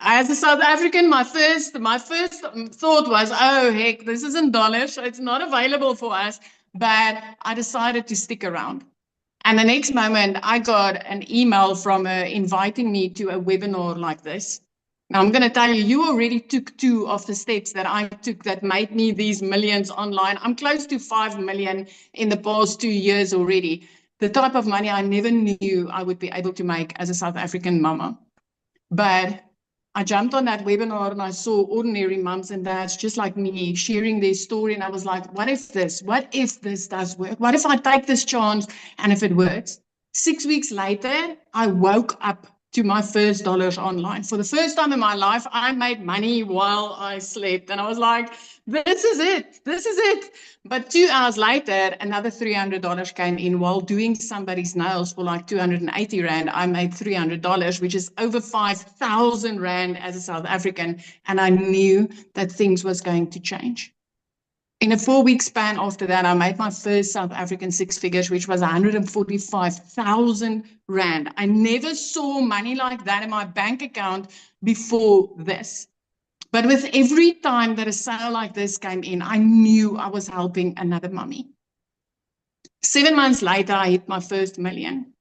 As a South African, my first thought was, oh, heck, this isn't dollars, so it's not available for us. But I decided to stick around. And the next moment, I got an email from her inviting me to a webinar like this. Now, I'm going to tell you, you already took 2 of the steps that I took that made me these millions online. I'm close to 5 million in the past 2 years already. The type of money I never knew I would be able to make as a South African mama. But I jumped on that webinar and I saw ordinary mums and dads just like me sharing their story. And I was like, what if this does work? What if I take this chance and if it works? 6 weeks later, I woke up to my first dollars online. For the first time in my life, I made money while I slept. And I was like, this is it. But 2 hours later, another $300 came in while doing somebody's nails for like 280 Rand. I made $300, which is over 5,000 Rand as a South African. And I knew that things was going to change. In a 4-week span after that, I made my first South African 6 figures, which was 145,000 Rand. I never saw money like that in my bank account before this. But with every time that a sale like this came in, I knew I was helping another mummy. 7 months later, I hit my first million.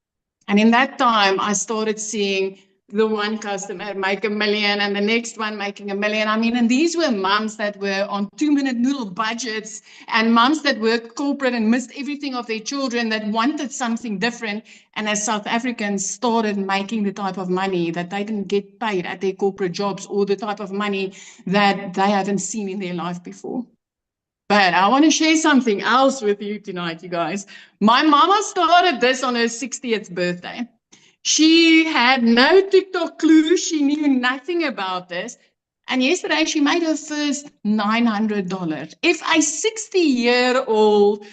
And in that time, I started seeing the one customer make $1 million and the next one making $1 million. I mean, and these were mums that were on 2-minute noodle budgets and mums that worked corporate and missed everything of their children that wanted something different. And as South Africans started making the type of money that they didn't get paid at their corporate jobs or the type of money that they haven't seen in their life before. But I want to share something else with you tonight, you guys. My mama started this on her 60th birthday. She had no TikTok clue. She knew nothing about this. And yesterday she made her first $900. If a 60-year-old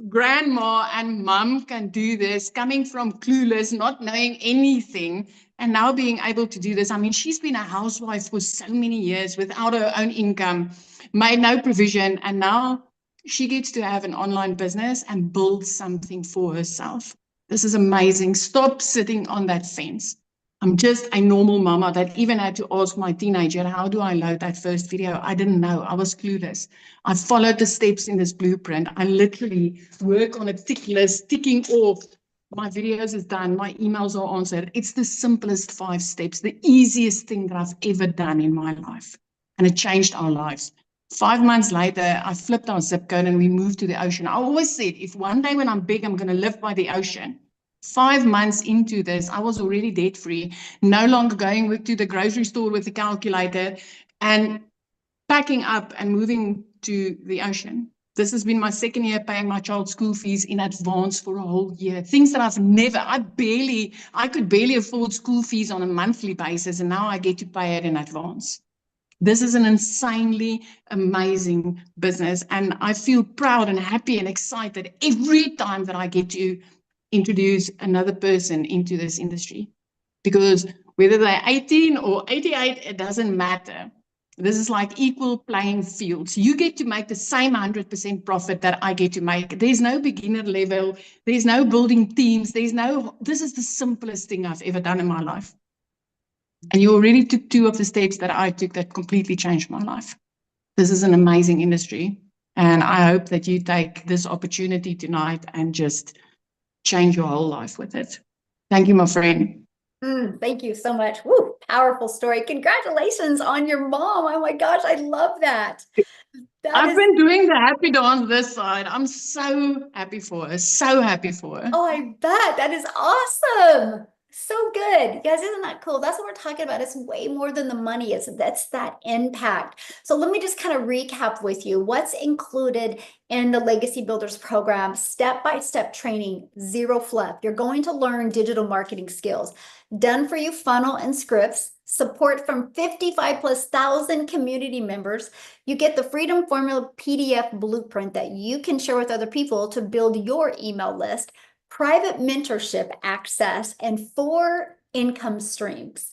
grandma and mom can do this, coming from clueless, not knowing anything, and now being able to do this. I mean, she's been a housewife for so many years without her own income, made no provision, and now she gets to have an online business and build something for herself. This is amazing. Stop sitting on that fence. I'm just a normal mama that even had to ask my teenager, how do I load that first video? I didn't know. I was clueless. I followed the steps in this blueprint. I literally work on a tick list, ticking off. My videos is done. My emails are answered. It's the simplest 5 steps, the easiest thing that I've ever done in my life. And it changed our lives. 5 months later, I flipped our zip code and we moved to the ocean. I always said, if one day when I'm big, I'm going to live by the ocean. 5 months into this, I was already debt-free, no longer going to the grocery store with the calculator and packing up and moving to the ocean. This has been my 2nd year paying my child's school fees in advance for a whole year. Things that I could barely afford school fees on a monthly basis, and now I get to pay it in advance. This is an insanely amazing business, and I feel proud and happy and excited every time that I get to introduce another person into this industry, because whether they're 18 or 88, it doesn't matter. This is like equal playing fields. You get to make the same 100% profit that I get to make. There's no beginner level. There's no building teams. This is the simplest thing I've ever done in my life. And you already took 2 of the steps that I took that completely changed my life. This is an amazing industry. And I hope that you take this opportunity tonight and just change your whole life with it. Thank you, my friend. Thank you so much. Woo, powerful story. Congratulations on your mom. Oh my gosh, I love that. I've been doing the happy dance this side. I'm so happy for her. So happy for her. Oh, I bet. That is awesome. So good. You guys, isn't that cool? That's what we're talking about. It's way more than the money. That's that impact. So let me just kind of recap with you what's included in the Legacy Builders program. Step-by-step training, zero fluff. You're going to learn digital marketing skills, done for you funnel and scripts, support from 55,000+ community members. You get the Freedom Formula PDF blueprint that you can share with other people to build your email list. private mentorship access, and 4 income streams.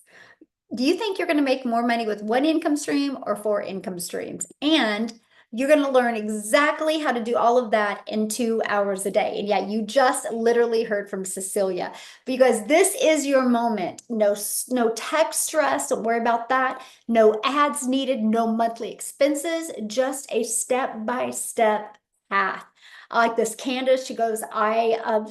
Do you think you're going to make more money with 1 income stream or 4 income streams? And you're going to learn exactly how to do all of that in 2 hours a day. And yeah, you just literally heard from Cecilia, because this is your moment. No tech stress. Don't worry about that. No ads needed, no monthly expenses, just a step-by-step path. I like this. Candace, she goes,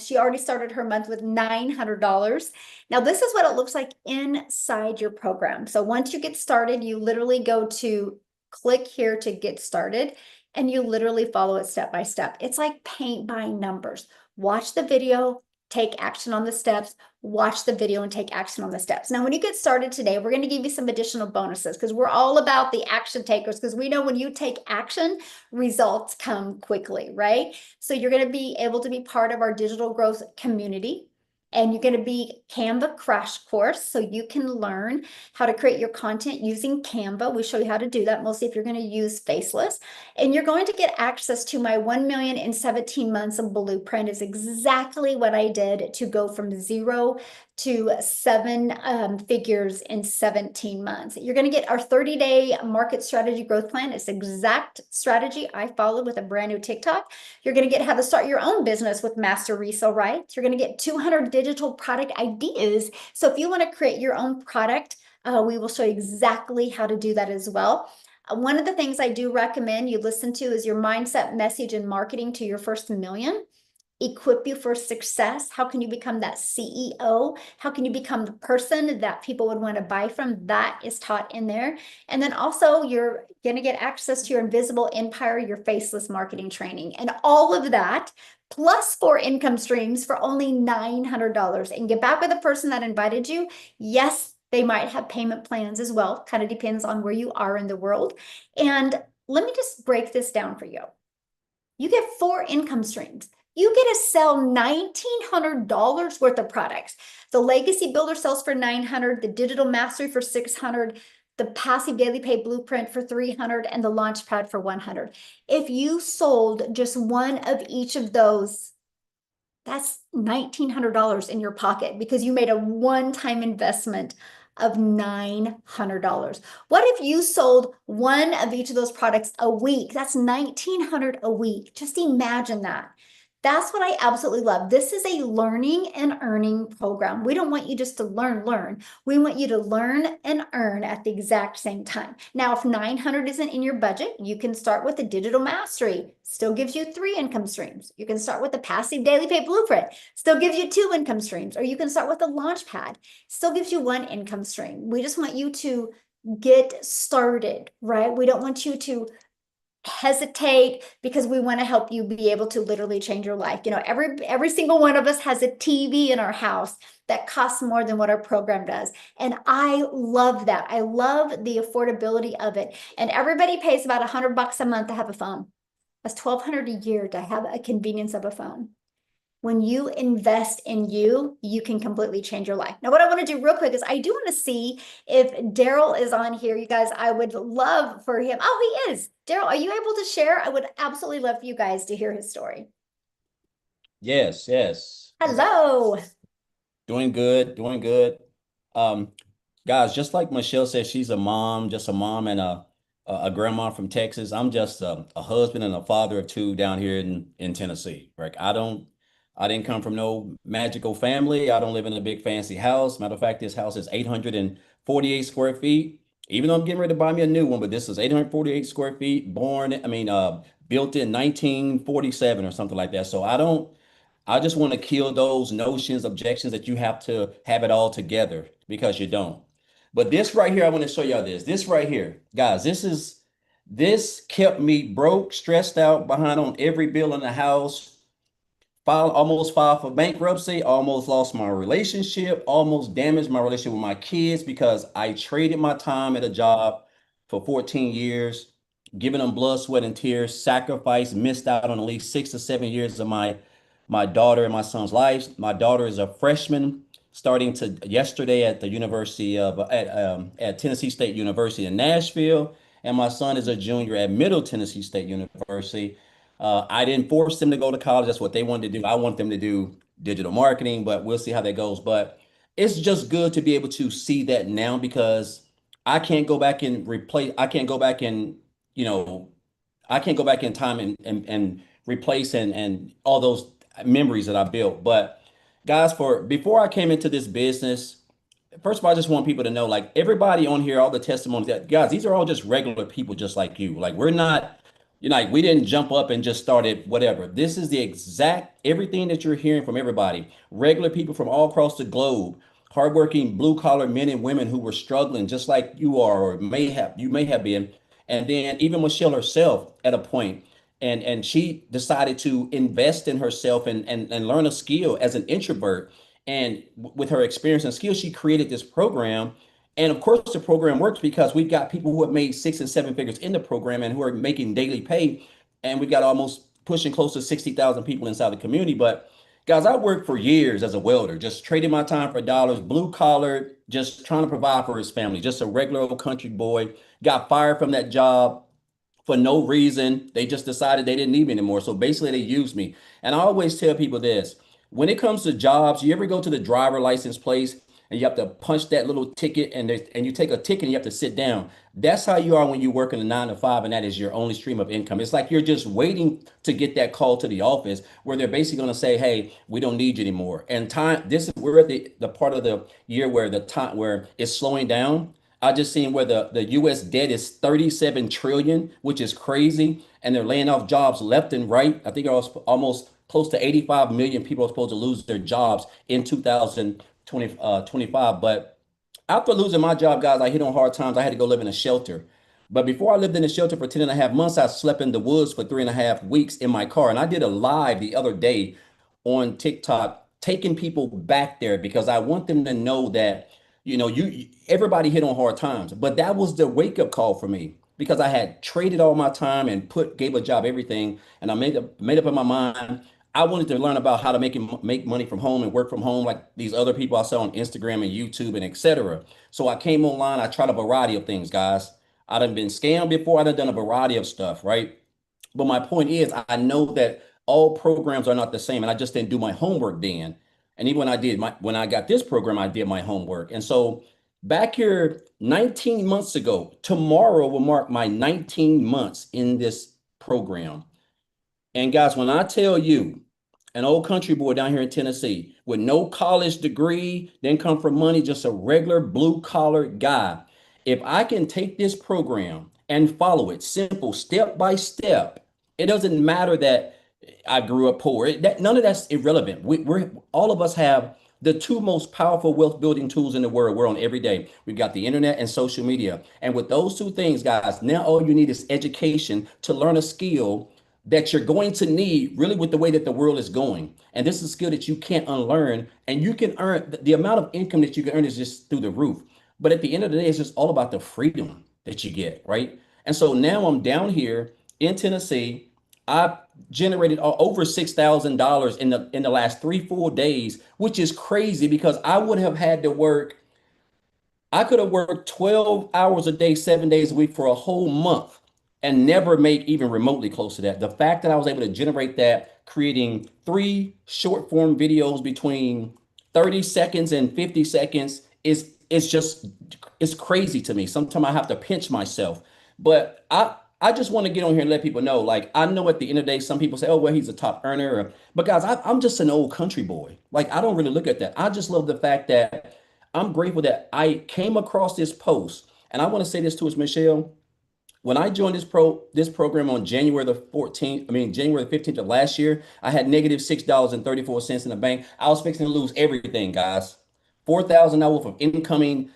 she already started her month with $900. Now, this is what it looks like inside your program. So once you get started, you literally go to click here to get started, and you literally follow it step by step. It's like paint by numbers. Watch the video, take action on the steps, watch the video and take action on the steps. Now, when you get started today, we're going to give you some additional bonuses, because we're all about the action takers, because we know when you take action, results come quickly, right? So you're going to be able to be part of our digital growth community. And you're going to be Canva crash course, so you can learn how to create your content using Canva. We show you how to do that, mostly if you're going to use Faceless. And you're going to get access to my 1 million in 17 months of blueprint. Is exactly what I did to go from 0 to 7 figures in 17 months. You're going to get our 30-day market strategy growth plan. It's the exact strategy I followed with a brand new TikTok. You're going to get how to start your own business with master resale rights. You're going to get 200 digital product ideas. So if you want to create your own product, we will show you exactly how to do that as well. One of the things I do recommend you listen to is your mindset, message, and marketing to your first million. Equip you for success. How can you become that CEO? How can you become the person that people would want to buy from? That is taught in there. And then also you're going to get access to your invisible empire, your faceless marketing training, and all of that plus 4 income streams for only $900. And get back with the person that invited you. Yes, they might have payment plans as well. Kind of depends on where you are in the world. And let me just break this down for you. You get 4 income streams. You get to sell $1,900 worth of products. The Legacy Builder sells for $900, the Digital Mastery for $600, the Passive Daily Pay Blueprint for $300, and the Launchpad for $100. If you sold just one of each of those, that's $1,900 in your pocket, because you made a one-time investment of $900. What if you sold one of each of those products a week? That's $1,900 a week. Just imagine that. That's what I absolutely love. This is a learning and earning program. We don't want you just to learn. We want you to learn and earn at the exact same time. Now, if 900 isn't in your budget, you can start with the Digital Mastery. Still gives you 3 income streams. You can start with the Passive Daily Pay Blueprint. Still gives you 2 income streams. Or you can start with the Launchpad. Still gives you 1 income stream. We just want you to get started, right? We don't want you to hesitate, because we want to help you be able to literally change your life. You know, every single one of us has a TV in our house that costs more than what our program does. And I love that. I love the affordability of it. And everybody pays about $100 a month to have a phone. That's $1,200 a year to have a convenience of a phone. When you invest in you, you can completely change your life. Now, what I want to do real quick is I do want to see if Daryl is on here. You guys, I would love for him. Oh, he is. Daryl, are you able to share? I would absolutely love for you guys to hear his story. Yes, yes. Hello. Doing good, doing good. Guys, just like Michelle said, she's a mom, just a mom and a grandma from Texas. I'm just a husband and a father of 2 down here in Tennessee. Right? I didn't come from no magical family. I don't live in a big fancy house. Matter of fact, this house is 848 square feet. Even though I'm getting ready to buy me a new one, but this is 848 square feet, built in 1947 or something like that. So I just want to kill those notions, objections that you have to have it all together, because you don't. But this right here, I want to show y'all this. This right here, guys, this kept me broke, stressed out, behind on every bill in the house. Almost filed for bankruptcy, almost lost my relationship, almost damaged my relationship with my kids, because I traded my time at a job for 14 years, giving them blood, sweat, and tears, sacrificed, missed out on at least 6 to 7 years of my daughter and my son's lives. My daughter is a freshman starting to yesterday at the University of at Tennessee State University in Nashville, and my son is a junior at Middle Tennessee State University. I didn't force them to go to college. That's what they wanted to do. I want them to do digital marketing, but we'll see how that goes. But it's just good to be able to see that now because I can't go back and replace, I can't go back and, you know, I can't go back in time and replace and all those memories that I built. But guys, for before I came into this business, first of all, I just want people to know, like everybody on here, all the testimonies that guys, these are all just regular people just like you. Like we're not, you know, like we didn't jump up and just started whatever. This is the exact everything that you're hearing from everybody. Regular people from all across the globe, hardworking blue collar men and women who were struggling just like you are, or may have been. And then even Michelle herself at a point, and she decided to invest in herself and learn a skill as an introvert and with her experience and skills, she created this program. And of course, the program works because we've got people who have made 6 and 7 figures in the program and who are making daily pay. And we've got almost pushing close to 60,000 people inside the community. But guys, I worked for years as a welder, just trading my time for dollars, blue collar, just trying to provide for his family, just a regular old country boy. Got fired from that job for no reason. They just decided they didn't need me anymore. So basically, they used me. And I always tell people this when it comes to jobs, you ever go to the driver license place and you have to punch that little ticket and you take a ticket and you have to sit down. That's how you are when you work in a 9 to 5 and that is your only stream of income. It's like you're just waiting to get that call to the office where they're basically going to say, hey, we don't need you anymore. And time, this is we're at the part of the year where the time where it's slowing down. I just seen where the US debt is 37 trillion, which is crazy. And they're laying off jobs left and right. I think it was almost close to 85 million people are supposed to lose their jobs in 2025. But after losing my job, guys, I hit on hard times. I had to go live in a shelter. But before I lived in a shelter for 10 and a half months, I slept in the woods for 3.5 weeks in my car. And I did a live the other day on TikTok, taking people back there because I want them to know that, you know, everybody hit on hard times, but that was the wake up call for me because I had traded all my time and gave a job everything, and I made up in my mind. I wanted to learn about how to make money from home and work from home like these other people I saw on Instagram and YouTube and etc. So I came online. I tried a variety of things, guys. I done been scammed before. I done a variety of stuff, right? But my point is, I know that all programs are not the same, and I just didn't do my homework then. And even when I got this program, I did my homework. And so back here 19 months ago, tomorrow will mark my 19 months in this program. And guys, when I tell you, an old country boy down here in Tennessee with no college degree, didn't come from money, just a regular blue collar guy. If I can take this program and follow it simple, step by step, it doesn't matter that I grew up poor. None of that's irrelevant. We're all of us have the two most powerful wealth building tools in the world. We're on every day. We've got the internet and social media. And with those two things, guys, now all you need is education to learn a skill that you're going to need really with the way that the world is going. And this is a skill that you can't unlearn. And you can earn the amount of income that you can earn is just through the roof. But at the end of the day, it's just all about the freedom that you get, right? And so now I'm down here in Tennessee. I generated over $6,000 in the last 3 full days, which is crazy because I would have had to work. I could have worked 12 hours a day, 7 days a week for a whole month and never make even remotely close to that. The fact that I was able to generate that, creating 3 short form videos between 30 seconds and 50 seconds is just, it's crazy to me. Sometimes I have to pinch myself, but I just want to get on here and let people know, like, I know at the end of the day, some people say, oh, well, he's a top earner. But guys, I'm just an old country boy. Like, I don't really look at that. I just love the fact that I'm grateful that I came across this post. And I want to say this to us, Michelle. When I joined this program on January the 15th of last year, I had negative $6.34 in the bank. I was fixing to lose everything, guys. $4,000 worth of incoming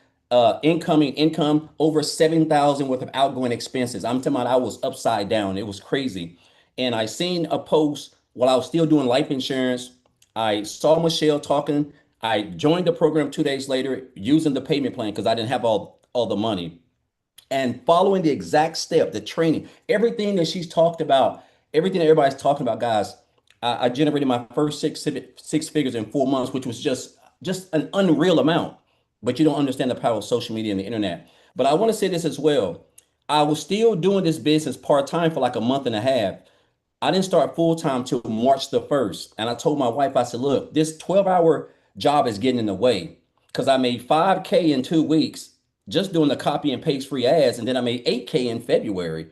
income, over 7,000 worth of outgoing expenses. I'm talking about I was upside down. It was crazy. And I seen a post while I was still doing life insurance. I saw Michelle talking. I joined the program 2 days later using the payment plan because I didn't have all the money. And following the exact step, the training, everything that she's talked about, everything that everybody's talking about, guys, I generated my first six figures in 4 months, which was just an unreal amount. But you don't understand the power of social media and the internet. But I want to say this as well. I was still doing this business part-time for like a month and a half. I didn't start full time till March the 1st. And I told my wife, I said, look, this 12-hour job is getting in the way because I made 5K in 2 weeks just doing the copy and paste free ads. And then I made 8K in February.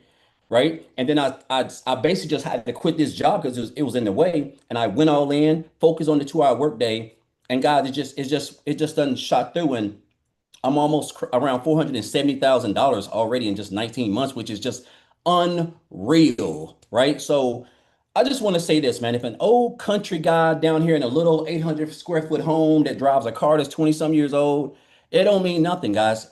Right. And then I basically just had to quit this job because it was in the way. And I went all in, focused on the 2-hour workday. And guys, it just doesn't shot through. And I'm almost around $470,000 already in just 19 months, which is just unreal, right? So I just want to say this, man. If an old country guy down here in a little 800 square foot home that drives a car that's 20 some years old, it don't mean nothing, guys.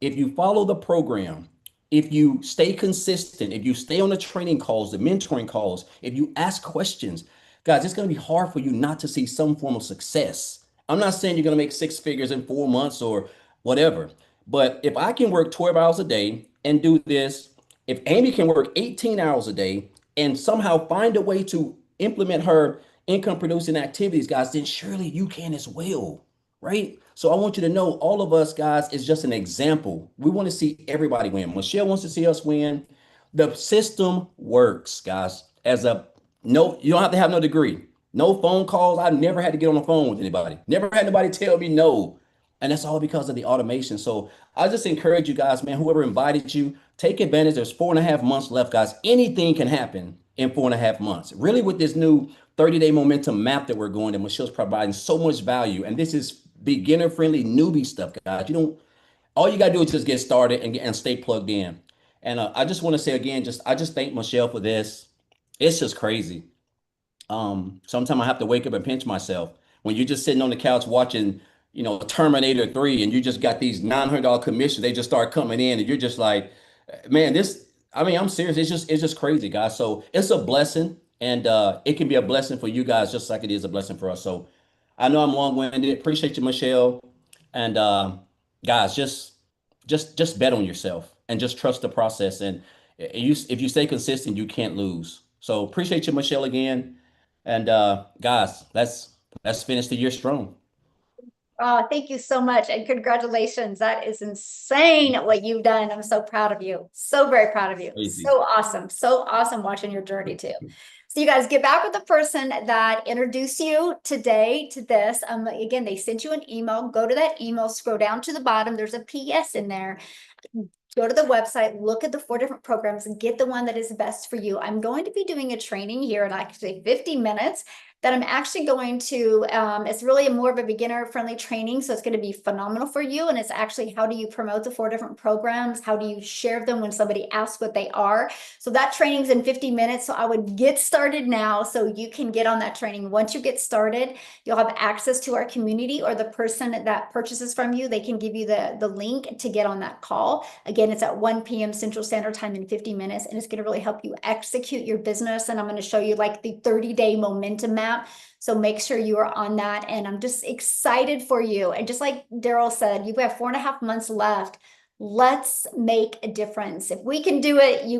If you follow the program, if you stay consistent, if you stay on the training calls, the mentoring calls, if you ask questions, guys, it's going to be hard for you not to see some form of success. I'm not saying you're going to make 6 figures in 4 months or whatever. But if I can work 12 hours a day and do this, if Amy can work 18 hours a day and somehow find a way to implement her income producing activities, guys, then surely you can as well, right? So I want you to know all of us, guys, is just an example. We want to see everybody win. Michelle wants to see us win. The system works, guys. No, you don't have to have no degree, no phone calls. I've never had to get on the phone with anybody. Never had anybody tell me no. And that's all because of the automation. So I just encourage you guys, man, whoever invited you, take advantage. There's 4.5 months left, guys. Anything can happen in 4.5 months. Really, with this new 30-day momentum map that we're going, that Michelle's providing so much value. And this is beginner friendly newbie stuff, guys. All you gotta do is just get started and stay plugged in. And I just want to say again, I just thank Michelle for this. It's just crazy. Sometimes I have to wake up and pinch myself when you're just sitting on the couch watching, Terminator 3, and you just got these $900 commissions. They just start coming in, and you're just like, man, I'm serious. It's just crazy, guys. So it's a blessing, and it can be a blessing for you guys, just like it is a blessing for us. So I know I'm long-winded. Appreciate you, Michelle. And guys, just bet on yourself and just trust the process. And if you stay consistent, you can't lose. So appreciate you, Michelle, again. And guys, let's finish the year strong. Oh, thank you so much. And congratulations. That is insane what you've done. I'm so proud of you. So very proud of you. Crazy. So awesome. So awesome watching your journey too. So you guys get back with the person that introduced you today to this. Again, they sent you an email. Go to that email, scroll down to the bottom. There's a PS in there. Go to the website, look at the 4 different programs and get the one that is best for you. I'm going to be doing a training here in actually 50 minutes that I'm actually going to, it's really more of a beginner friendly training. So it's going to be phenomenal for you. And it's actually, how do you promote the 4 different programs? How do you share them when somebody asks what they are? So that training's in 50 minutes. So I would get started now so you can get on that training. Once you get started, you'll have access to our community, or the person that purchases from you, they can give you the link to get on that call. Again, it's at 1 p.m. Central Standard Time in 50 minutes, and it's going to really help you execute your business. And I'm going to show you like the 30-day momentum map. So make sure you are on that. And I'm just excited for you. And just like Daryl said, you have 4.5 months left. Let's make a difference. If we can do it, you